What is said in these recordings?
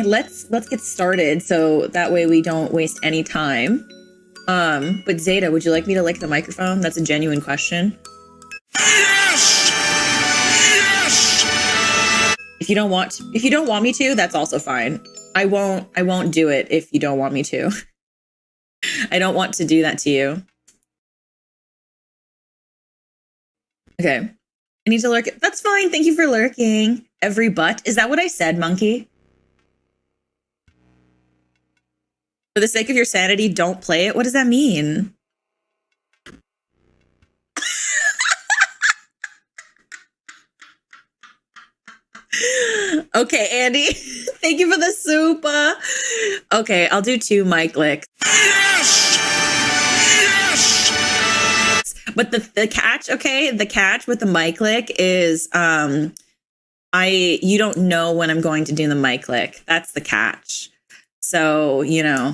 let's get started so that way we don't waste any time. But Zeta, would you like me to lick the microphone? That's a genuine question. Yes! Yes! If you don't want me to, that's also fine. I won't do it if you don't want me to. I don't want to do that to you. Okay. I need to lurk. That's fine. Thank you for lurking. Every butt. Is that what I said, monkey? For the sake of your sanity, don't play it. What does that mean? Okay, Andy. Thank you for the soup. Okay, I'll do 2 mic licks. Yes! Yes! But the catch, okay, the catch with the mic lick is you don't know when I'm going to do the mic lick. That's the catch. So, you know,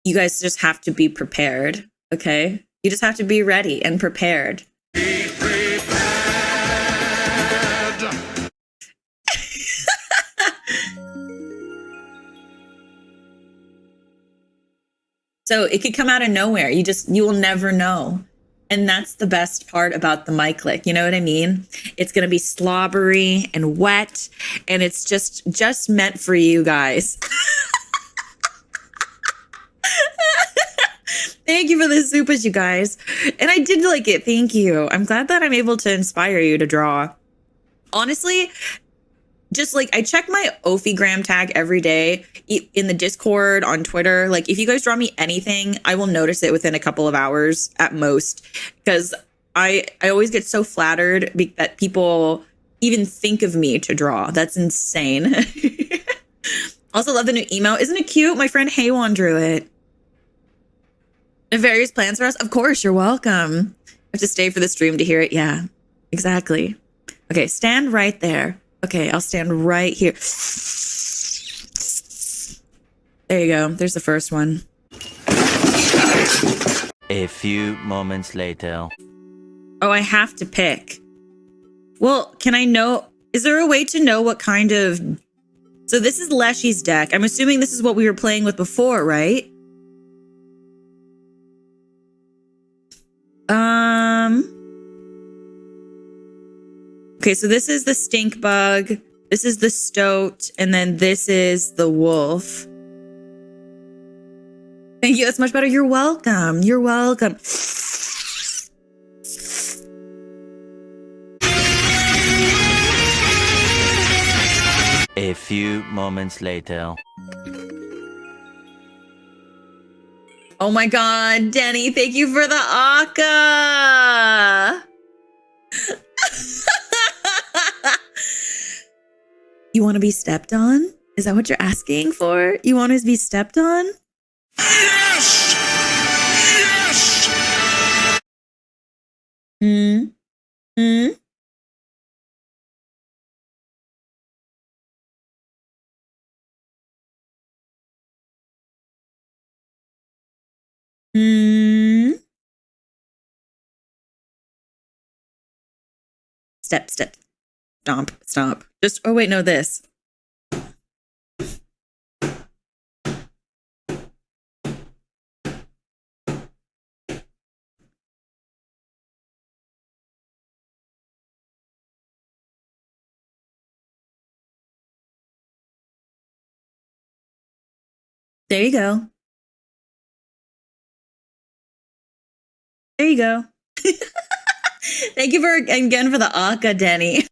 you guys just have to be prepared, okay? You just have to be ready and prepared. Be prepared. So it could come out of nowhere. You will never know. And that's the best part about the mic lick. You know what I mean? It's going to be slobbery and wet, and it's just meant for you guys. Thank you for the soupas, you guys. And I did like it. Thank you. I'm glad that I'm able to inspire you to draw. Honestly, just like I check my Ophegram tag every day in the Discord, on Twitter. Like if you guys draw me anything, I will notice it within a couple of hours at most, because I always get so flattered that people even think of me to draw. That's insane. Also love the new emo. Isn't it cute? My friend Haywan drew it. Various plans for us? Of course, you're welcome. I have to stay for the stream to hear it. Yeah, exactly. Okay, stand right there. Okay, I'll stand right here. There you go. There's the first one. A few moments later. Oh, I have to pick. Well, can I know? Is there a way to know what kind of... So this is Leshy's deck. I'm assuming this is what we were playing with before, right? Okay, so this is the stink bug, this is the stoat, and then this is the wolf. Thank you, that's much better. You're welcome. You're welcome. A few moments later. Oh my God, Denny, thank you for the Aka. You want to be stepped on? Is that what you're asking for? You want to be stepped on? Yes! Yes! Hmm? Hmm? Hmm? Step, step. Stomp, stomp. Just, oh wait, no, this. There you go. There you go. Thank you again for the Aka, Denny.